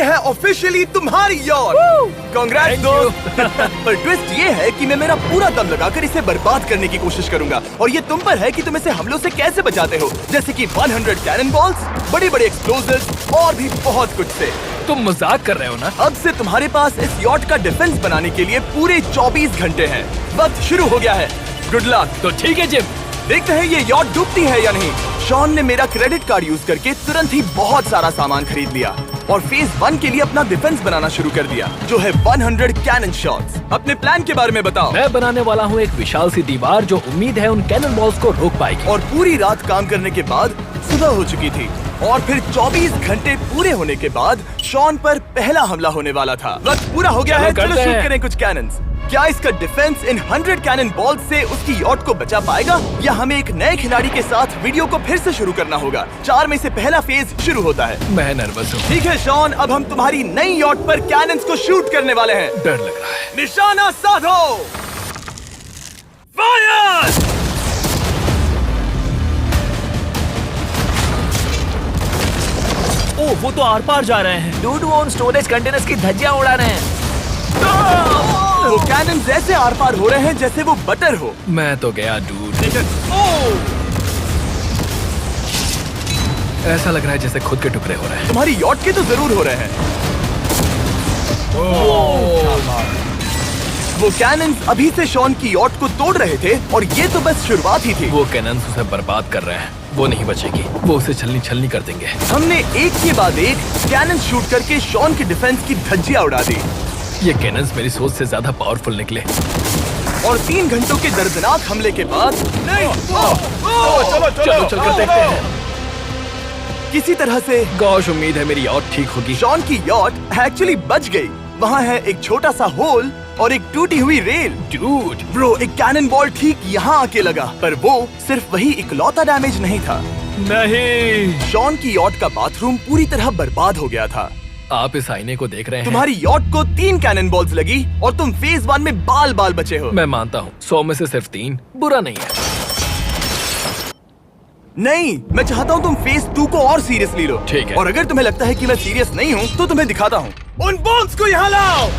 है ऑफिशियली तुम्हारी yacht. Congrats दोस्त। पर ट्विस्ट ये है कि मैं मेरा पूरा दम लगाकर इसे बर्बाद करने की कोशिश करूंगा और ये तुम पर है कि तुम इसे हमलों से कैसे बचाते हो, जैसे कि 100 कैनन बॉल्स, बड़े बड़े एक्सप्लोजिव्स और भी बहुत कुछ से। तुम मजाक कर रहे हो ना? अब से तुम्हारे पास इस यॉट का डिफेंस बनाने के लिए पूरे 24 घंटे हैं। वक्त शुरू हो गया है। Good luck. तो ठीक है जिम, देखते हैं ये यॉट डूबती है या नहीं। शॉन ने मेरा क्रेडिट कार्ड यूज करके तुरंत ही बहुत सारा सामान खरीद लिया और फेज 1 के लिए अपना डिफेंस बनाना शुरू कर दिया, जो है 100 कैनन शॉट्स। अपने प्लान के बारे में बताओ। मैं बनाने वाला हूँ एक विशाल सी दीवार जो उम्मीद है उन कैनन बॉल्स को रोक पाएगी। और पूरी रात काम करने के बाद सुबह हो चुकी थी और फिर 24 घंटे पूरे होने के बाद शॉन पर पहला हमला होने वाला था। वक्त पूरा हो गया है, चलो शूट करें कुछ कैनन्स। क्या इसका डिफेंस इन 100 कैनन बॉल्स से उसकी यॉट को बचा पाएगा या हमें एक नए खिलाड़ी के साथ वीडियो को फिर से शुरू करना होगा? 4 में से पहला फेज शुरू होता है। मैं नर्वस हूँ। ठीक है शॉन, अब हम तुम्हारी नई यॉट पर कैनन्स को शूट करने वाले हैं। डर लग रहा है। निशाना साधो। फायर! ओह, वो तो आर पार जा रहे हैं। डूड, वो उन स्टोरेज कंटेनर्स की धज्जियां उड़ा रहे हैं। वो कैनन ऐसे आर पार हो रहे हैं जैसे वो बटर हो। मैं तो गया डूड। ऐसा लग रहा है जैसे खुद के टुकड़े हो रहे हैं। तुम्हारी यॉट के तो जरूर हो रहे हैं। वो कैनन्स अभी से शॉन की यॉट को तोड़ रहे थे और ये तो बस शुरुआत ही थी। वो कैनन्स उसे बर्बाद कर रहे हैं। वो नहीं बचेगी। वो उसे छलनी छलनी कर देंगे। हमने एक के बाद एक कैनन शूट करके शॉन की डिफेंस की धज्जियां उड़ा दी। ये कैनन्स मेरी सोच से ज्यादा पावरफुल निकले। और 3 घंटों के दर्दनाक हमले के बाद चलो चलकर देखते हैं। किसी तरह से गॉश, उम्मीद है मेरी यॉट ठीक होगी। शॉन की यॉट एक्चुअली बच गई। वहाँ है एक छोटा सा होल और एक टूटी हुई रेल। डूड ब्रो, एक कैनन बॉल ठीक यहाँ आके लगा, पर वो सिर्फ वही इकलौता डैमेज नहीं था। नहीं, शॉन की यॉट का बाथरूम पूरी तरह बर्बाद हो गया था। आप इस आईने को देख रहे हैं। तुम्हारी यॉट को 3 कैनन बॉल्स लगी और तुम फेज 1 में बाल बाल बचे हो। मैं मानता हूँ 100 में से सिर्फ 3 बुरा नहीं है। नहीं, मैं चाहता हूँ तुम फेज 2 को और सीरियसली लो। ठीक है। और अगर तुम्हें लगता है कि मैं सीरियस नहीं हूँ तो तुम्हें दिखाता हूँ। उन बॉम्ब्स को यहाँ लाओ।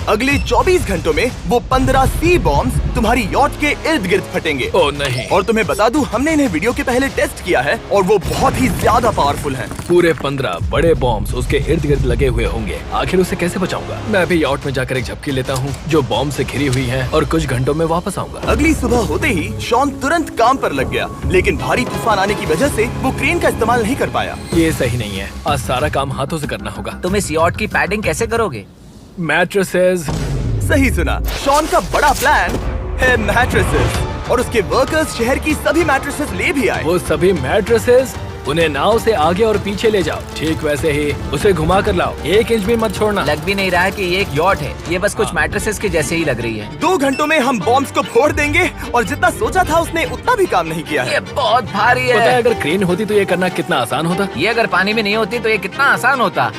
अगले 24 घंटों में वो 15 सी बॉम्ब्स तुम्हारी यॉट के इर्द गिर्द फटेंगे। ओह नहीं। और तुम्हें बता दूं, हमने इन्हें वीडियो के पहले टेस्ट किया है और वो बहुत ही ज्यादा पावरफुल हैं। पूरे 15 बड़े बॉम्ब्स उसके इर्द गिर्द लगे हुए होंगे। आखिर उसे कैसे बचाऊंगा? मैं भी यॉट में जाकर एक झपकी लेता हूँ जो बॉम्ब से घिरी हुई है और कुछ घंटों में वापस आऊंगा। अगली सुबह होते ही शॉन तुरंत काम पर लग गया, लेकिन भारी तूफान आने की वजह से वो क्रेन का इस्तेमाल नहीं कर पाया। ये सही नहीं है। आज सारा काम हाथों से करना होगा। तुम इस यॉट की पैडिंग कैसे करोगे? मैट्रेसेस। सही सुना, शॉन का बड़ा प्लान है मैट्रेसेस और उसके वर्कर्स शहर की सभी मैट्रेसेस ले भी आए। वो सभी मैट्रेसेस उन्हें नाव से आगे और पीछे ले जाओ। ठीक वैसे ही उसे घुमा कर लाओ। 1 इंच भी मत छोड़ना। लग भी नहीं रहा है कि ये एक यॉट है। ये बस कुछ मैट्रेसेस के जैसे ही लग रही है। 2 घंटों में हम बॉम्ब्स को फोड़ देंगे और जितना सोचा था उसने उतना भी काम नहीं किया है। ये बहुत भारी पता है है। अगर क्रेन होती तो ये करना कितना आसान होता। ये अगर पानी में नहीं होती तो ये कितना आसान होता।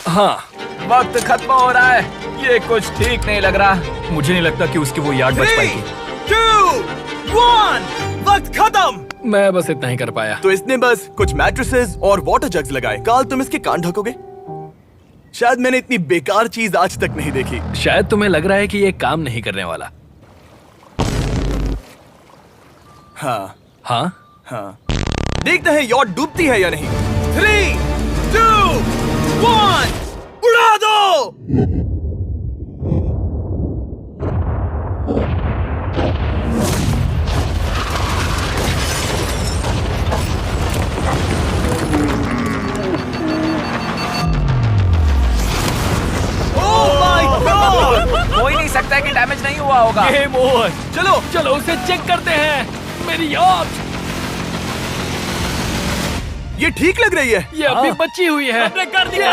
हाँ, वक्त खत्म हो रहा है। ये कुछ ठीक नहीं लग रहा। मुझे नहीं लगता कि उसकी वो याद बच 3, पाएगी। 2, 1, वक्त खत्म। मैं बस इतना ही कर पाया। तो इसने बस कुछ मैट्रेसेस और वाटर जग्स लगाए। काल, तुम इसके कान ढकोगे? शायद मैंने इतनी बेकार चीज आज तक नहीं देखी। शायद तुम्हें लग रहा है कि ये काम नहीं करने वाला। हाँ हाँ, हाँ, देखते हैं यॉट डूबती है या नहीं। 3, 2, 1, उड़ा दो। हो ही नहीं सकता है कि डैमेज नहीं हुआ होगा। Game over. चलो चलो उसे चेक करते हैं। मेरी यॉट ये ठीक लग रही है। ये अभी बची हुई है। हमने कर दिया।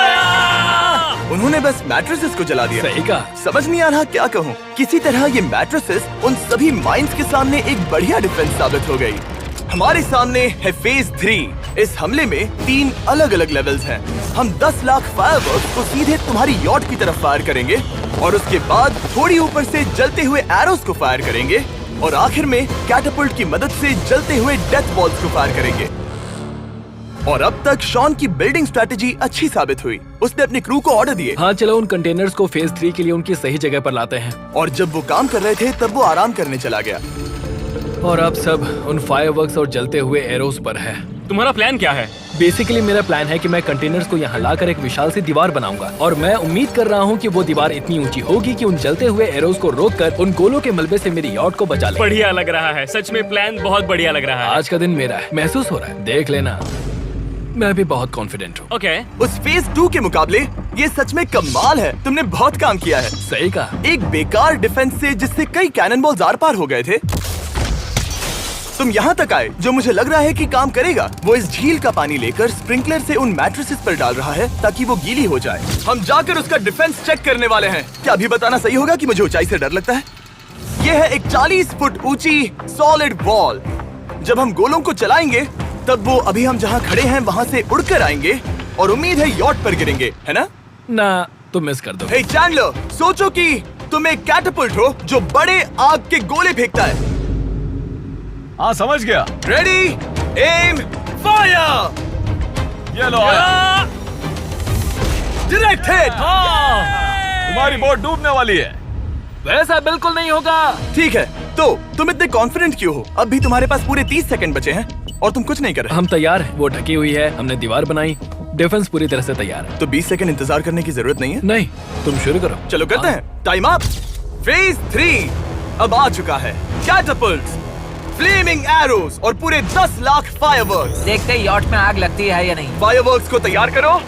उन्होंने बस मैट्रेसेस को जला दिया। सही कहा। समझ नहीं आ रहा क्या कहूँ। किसी तरह ये मैट्रेसेस उन सभी माइंस के सामने एक बढ़िया डिफेंस साबित हो गई। हमारे सामने है फेज 3। इस हमले में 3 अलग अलग लेवल्स हैं। हम 10 लाख फायरवर्क्स को सीधे तुम्हारी यॉट की तरफ फायर करेंगे और उसके बाद थोड़ी ऊपर से जलते हुए एरोस को फायर करेंगे और आखिर में कैटापल्ट की मदद से जलते हुए डेथ बॉल्स को फायर करेंगे। और अब तक शॉन की बिल्डिंग स्ट्रेटेजी अच्छी साबित हुई। उसने अपनी क्रू को ऑर्डर दिए हाँ चलो उन कंटेनर्स को फेज 3 के लिए उनकी सही जगह पर लाते हैं। और जब वो काम कर रहे थे तब वो आराम करने चला गया। और अब सब उन फायरवर्क्स और जलते हुए एरोस पर है। तुम्हारा प्लान क्या है? बेसिकली मेरा प्लान है कि मैं कंटेनर्स को यहाँ लाकर एक विशाल सी दीवार बनाऊंगा और मैं उम्मीद कर रहा हूँ कि वो दीवार इतनी ऊंची होगी कि उन जलते हुए एरोस को रोककर उन गोलों के मलबे से मेरी यॉट को बचा ले। बढ़िया लग रहा है, सच में प्लान बहुत बढ़िया लग रहा है। आज का दिन मेरा है, महसूस हो रहा है, देख लेना। मैं भी बहुत कॉन्फिडेंट हूँ। ओके। उस फेज 2 के मुकाबले ये सच में कमाल है। तुमने बहुत काम किया है। सही कहा। एक बेकार डिफेंस से जिससे कई कैनन बॉल्स आर पार हो गए थे, तुम यहाँ तक आए जो मुझे लग रहा है कि काम करेगा। वो इस झील का पानी लेकर स्प्रिंकलर से उन मैट्रेसेस पर डाल रहा है ताकि वो गीली हो जाए। हम जाकर उसका डिफेंस चेक करने वाले हैं। क्या अभी बताना सही होगा कि मुझे ऊंचाई से डर लगता है? ये है एक 40 फुट ऊंची सॉलिड वॉल। जब हम गोलों को चलाएंगे तब वो अभी हम जहाँ खड़े हैं वहाँ से उड़कर आएंगे और उम्मीद है यॉट पर गिरेंगे, है ना? ना तुम मिस कर दो। हे चैंडलर, सोचो कि तुम एक कैटapult हो जो बड़े आग के गोले फेंकता है। हाँ समझ गया। Ready, aim, fire! ये लो आया। Direct hit! तुम्हारी बोट डूबने वाली है। वैसा बिल्कुल नहीं होगा। ठीक है, तो तुम इतने कॉन्फिडेंट क्यों हो? अब भी तुम्हारे पास पूरे 30 सेकंड बचे हैं और तुम कुछ नहीं कर रहे। हम तैयार हैं, वो ढकी हुई है, हमने दीवार बनाई, डिफेंस पूरी तरह से तैयार है। तो 20 सेकंड इंतजार करने की जरूरत नहीं है। नहीं, तुम शुरू करो। चलो करते हैं। Time up. फेज 3 अब आ चुका है। कैटapults, फ्लेमिंग एरोस और पूरे 10 लाख फायरवर्क्स। देखते ही यॉट में आग लगती है या नहीं। फायरवर्क्स को तैयार करो।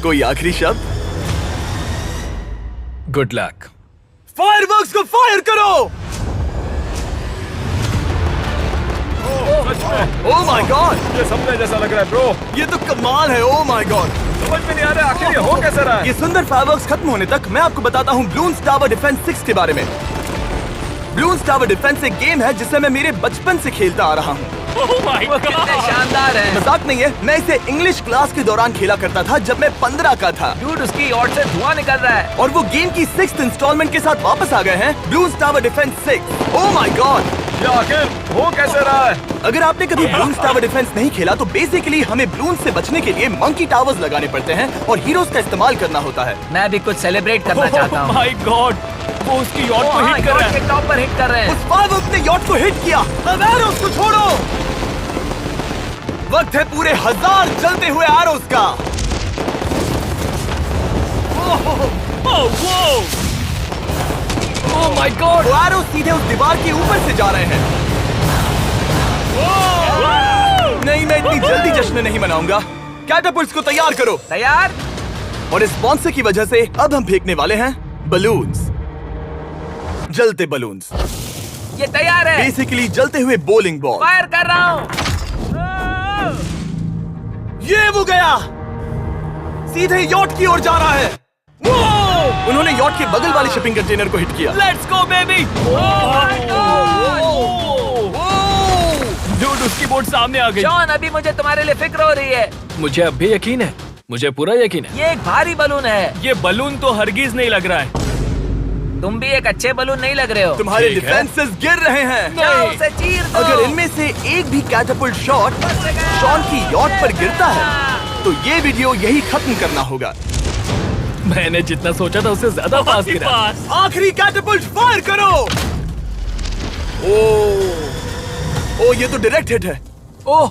कोई आखिरी शब्द? Good luck. फायरवर्क्स को फायर करो। ओह माय गॉड, ये सपने जैसा लग रहा है ब्रो। ये तो कमाल है। ओह माय गॉड, समझ में नहीं आ रहा आखिर ये हो कैसे रहा है। ये सुंदर फायरवर्क्स खत्म होने तक मैं आपको बताता हूँ ब्लून्स टावर डिफेंस 6 के बारे में। ब्लून्स टावर डिफेंस एक गेम है जिसे मैं मेरे बचपन से खेलता आ रहा हूँ। Oh my कितने God! शानदार है। मजाक नहीं है, मैं इसे इंग्लिश क्लास के दौरान खेला करता था जब मैं 15 का था। डूड, उसकी यॉट से धुआं निकल रहा है। और वो गेम की 6th इंस्टॉलमेंट के साथ वापस आ गए हैं, balloons tower defence 6। Oh my God, ये आखिर हो कैसे रहा है। अगर आपने कभी ब्लून्स टावर डिफेंस नहीं खेला तो बेसिकली हमें ब्लून से बचने के लिए मंकी टावर्स लगाने पड़ते हैं और हीरोज का इस्तेमाल करना होता है। मैं भी कुछ सेलिब्रेट करना चाहता हूँ। Oh my God! वो उसकी यॉट को हाँ, हिट कर यॉट रहा है। के टॉप पर हिट कर रहे हैं। उस फायरवर्क ने यॉट को हिट किया। अब एरोस को छोड़ो। वक्त है पूरे 1000 जलते हुए एरोस का। Oh my God! वो एरोस सीधे उस दीवार के ऊपर से जा रहे हैं। नहीं, मैं इतनी जल्दी जश्न नहीं मनाऊंगा। कैटapults को तैयार करो। तैयार? और इस स्पॉन्सर की वजह से अब हम फेंकने वाले हैं बलून्स, जलते बलून्स। ये तैयार है। बेसिकली जलते हुए बोलिंग बॉल। फायर कर रहा हूँ। ये वो गया, सीधे यॉट की ओर जा रहा है। उन्होंने यॉट के बगल वाले शिपिंग कंटेनर को हिट किया। Let's go baby! Dude, उसकी बोट सामने आ गई। जॉन, अभी मुझे तुम्हारे लिए फिक्र हो रही है। मुझे अब भी यकीन है, मुझे पूरा यकीन है। ये एक भारी बलून है। ये बलून तो हरगिज नहीं लग रहा है। तुम भी एक अच्छे बलून नहीं लग रहे हो। तुम्हारे ठीक है। डिफेंसेस गिर रहे हैं। जाओ, उसे चीर दो। अगर इनमें से एक भी कैटapult शॉट शॉन की यॉट पर गिरता है तो ये वीडियो यही खत्म करना होगा। मैंने जितना सोचा था उससे ज्यादा पास बहुत ही गिरा। पास। आखिरी कैटapult फायर करो। ओ ये तो डायरेक्ट हिट है। ओह,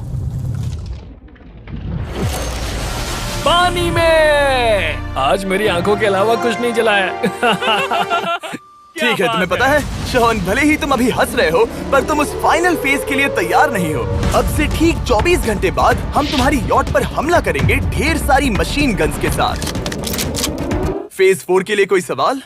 पानी में। आज मेरी आंखों के अलावा कुछ नहीं जलाया। ठीक है, तुम्हें पता है शॉन, भले ही तुम अभी हंस रहे हो पर तुम उस फाइनल फेज के लिए तैयार नहीं हो। अब से ठीक 24 घंटे बाद हम तुम्हारी यॉट पर हमला करेंगे ढेर सारी मशीन गन्स के साथ। फेज 4 के लिए कोई सवाल?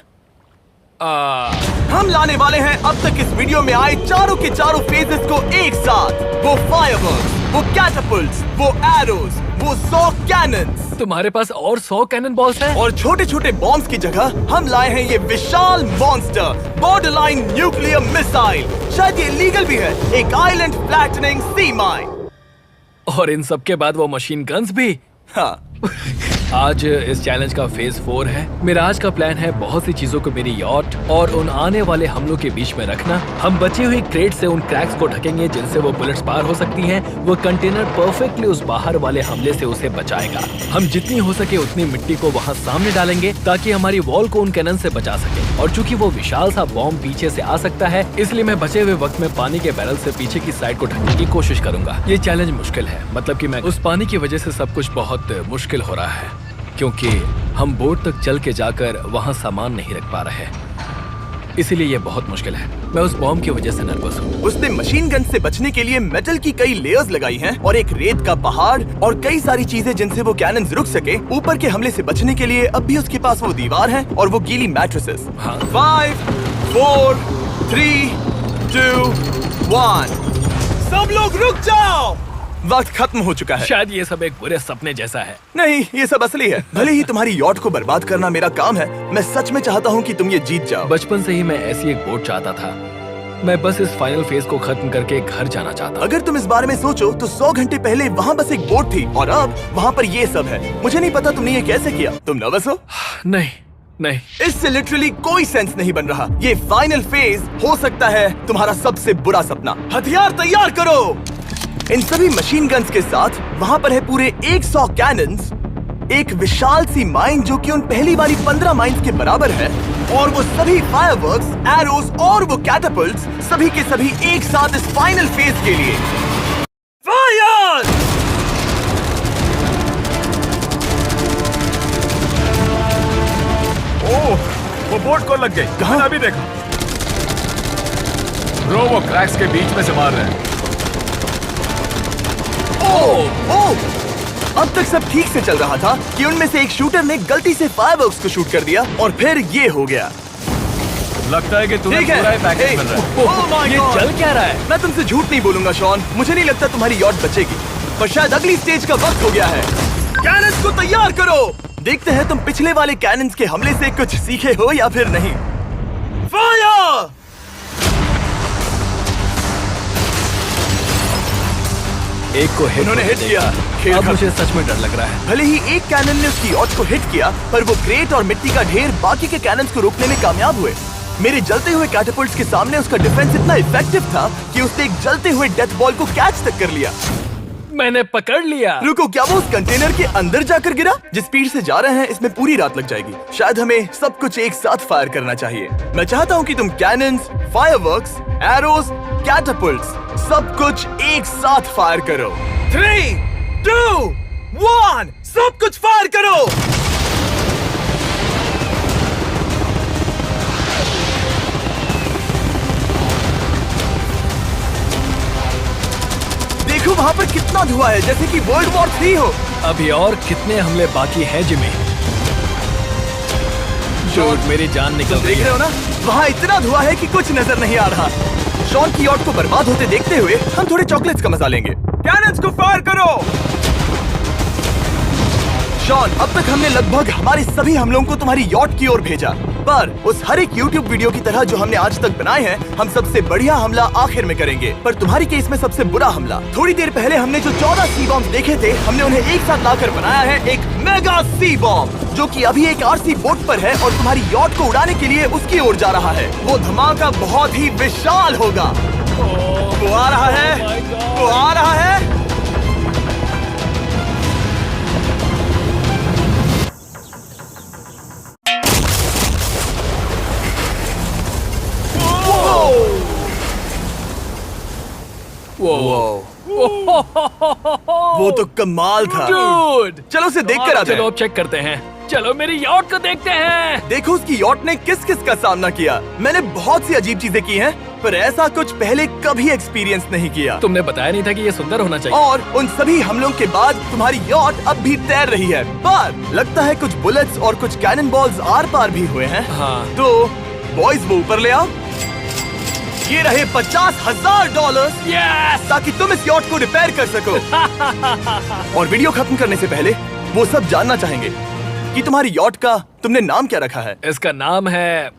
हम लाने वाले हैं अब तक इस वीडियो में आए चारों के चारों फेजेस को एक साथ। वो फायरवर्क्स, वो कैटapults, वो एरोस, वो 100 कैनन्स तुम्हारे पास और 100 कैनन बॉल्स हैं? और छोटे छोटे बॉम्ब्स की जगह हम लाए हैं ये विशाल मॉन्स्टर, बॉर्डरलाइन न्यूक्लियर मिसाइल। शायद ये लीगल भी है, एक आइलैंड फ्लैटनिंग सी माइन। और इन सब के बाद वो मशीन गन्स भी। हाँ आज इस चैलेंज का फेज 4 है। मेरा आज का प्लान है बहुत सी चीजों को मेरी यॉट और उन आने वाले हमलों के बीच में रखना। हम बची हुई क्रेट से उन क्रैक्स को ढकेंगे जिनसे वो बुलेट्स पार हो सकती हैं। वो कंटेनर परफेक्टली उस बाहर वाले हमले से उसे बचाएगा। हम जितनी हो सके उतनी मिट्टी को वहाँ सामने डालेंगे ताकि हमारी वॉल को उन कैनन से बचा सके। और चूंकि वो विशाल सा बॉम्ब पीछे से आ सकता है, इसलिए मैं बचे हुए वक्त में पानी के बैरल से पीछे की साइड को ढकने की कोशिश करूंगा। ये चैलेंज मुश्किल है, मतलब कि मैं उस पानी की वजह से सब कुछ बहुत मुश्किल हो रहा है, क्योंकि हम बोट तक चल के जाकर वहाँ सामान नहीं रख पा रहे। इसीलिए ये बहुत मुश्किल है। मैं उस बॉम्ब की वजह से नर्वस हूँ। उसने मशीन गन से बचने के लिए मेटल की कई लेयर्स लगाई हैं और एक रेत का पहाड़ और कई सारी चीजें जिनसे वो कैनन्स रुक सके। ऊपर के हमले से बचने के लिए अब भी उसके पास वो दीवार है और वो गीली मैट्रेसेस। हाँ। 5, 4, 3, 2, 1। सब लोग रुक जाओ, वक्त खत्म हो चुका है। शायद ये सब एक बुरे सपने जैसा है। नहीं, ये सब असली है। भले ही तुम्हारी यॉट को बर्बाद करना मेरा काम है, मैं सच में चाहता हूँ कि तुम ये जीत जाओ। बचपन से ही मैं ऐसी एक बोट चाहता था। मैं बस इस फाइनल फेज को खत्म करके घर जाना चाहता हूँ। अगर तुम इस बारे में सोचो तो 100 घंटे पहले वहाँ बस एक बोट थी और अब वहाँ पर ये सब है। मुझे नहीं पता तुमने ये कैसे किया। तुम नर्वस हो? नहीं। इससे लिटरली कोई सेंस नहीं बन रहा। ये फाइनल फेज हो सकता है तुम्हारा सबसे बुरा सपना। हथियार तैयार करो। इन सभी मशीन गन्स के साथ वहाँ पर है पूरे 100 कैनन्स, एक विशाल सी माइन जो कि उन पहली वाली 15 माइन्स के बराबर है, और वो सभी फायरवर्क्स, एरोस और वो कैटापल्ट्स सभी के सभी एक साथ इस फाइनल फेज के लिए। फायर! ओह, वो बोट को लग गई। कहाँ? मैंने अभी देखा। ब्रो, वो क्रैक्स के बीच में से मार रहे हैं। ओह! अब तक सब ठीक से चल रहा था कि उनमें से एक शूटर ने गलती से फायरवर्क्स को शूट कर दिया और फिर ये हो गया। लगता है कि तुम्हें ठीक है। पूरा ही पैकेज मिल रहा है। Oh my ये God! चल क्या रहा है? मैं तुमसे झूठ नहीं बोलूंगा शॉन, मुझे नहीं लगता तुम्हारी यॉट बचेगी, पर शायद अगली स्टेज का वक्त हो गया है। कैनन्स को तैयार करो। देखते हैं तुम पिछले वाले कैनन्स के हमले से कुछ सीखे हो या फिर नहीं। फायर! एक को हिट उन्होंने हिट किया। खेल अब खत्म। मुझे सच में डर लग रहा है। भले ही एक कैनन ने उसकी यॉट को हिट किया, पर वो क्रेट और मिट्टी का ढेर बाकी के कैनन्स को रोकने में कामयाब हुए। मेरे जलते हुए कैटापल्ट्स के सामने उसका डिफेंस इतना इफेक्टिव था कि उसने एक जलते हुए डेथ बॉल को कैच तक कर लिया। मैंने पकड़ लिया। रुको, क्या वो उस कंटेनर के अंदर जाकर गिरा? जिस स्पीड से जा रहे हैं इसमें पूरी रात लग जाएगी। शायद हमें सब कुछ एक साथ फायर करना चाहिए। मैं चाहता हूँ कि तुम कैनन्स, फायरवर्क्स, एरोस, कैटापल्ट्स सब कुछ एक साथ फायर करो। 3, 2, 1, सब कुछ फायर करो। देखो वहाँ पर कितना धुआं है, जैसे कि वर्ल्ड वॉर 3 हो। अभी और कितने हमले बाकी हैं जिमी? शोट, मेरी जान निकल तुम रही देख रहे है। हो ना, वहाँ इतना धुआं है कि कुछ नजर नहीं आ रहा। शॉन की यॉट को बर्बाद होते देखते हुए हम थोड़े चॉकलेट्स का मजा लेंगे। कैनन्स को फायर करो। शॉन, अब तक हमने लगभग हमारे सभी हमलों को तुम्हारी यॉट की ओर भेजा, पर उस हर एक YouTube वीडियो की तरह जो हमने आज तक बनाए हैं, हम सबसे बढ़िया हमला आखिर में करेंगे। पर तुम्हारी केस में सबसे बुरा हमला, थोड़ी देर पहले हमने जो 14 सी बॉम्ब देखे थे, हमने उन्हें एक साथ लाकर बनाया है एक मेगा सी बॉम्ब, जो कि अभी एक RC बोट पर है और तुम्हारी यॉट को उड़ाने के लिए उसकी ओर जा रहा है। वो धमाका बहुत ही विशाल होगा। वो आ रहा है, वो आ रहा है। वो तो कमाल था। Dude! चलो उसे देख कर आते चलो हैं। अब चेक करते हैं। चलो मेरी यॉट को देखते हैं। देखो उसकी यॉट ने किस किस का सामना किया। मैंने बहुत सी अजीब चीजें की हैं, पर ऐसा कुछ पहले कभी एक्सपीरियंस नहीं किया। तुमने बताया नहीं था कि ये सुंदर होना चाहिए। और उन सभी हमलों के बाद तुम्हारी यॉट अब भी तैर रही है, पर लगता है कुछ बुलेट्स और कुछ कैनन बॉल्स आर पार भी हुए हैं। हाँ। तो बॉयज वो ऊपर ले आओ। ये रहे $50,000 Yes! ताकि तुम इस यॉट को रिपेयर कर सको। और वीडियो खत्म करने से पहले वो सब जानना चाहेंगे कि तुम्हारी यॉट का तुमने नाम क्या रखा है। इसका नाम है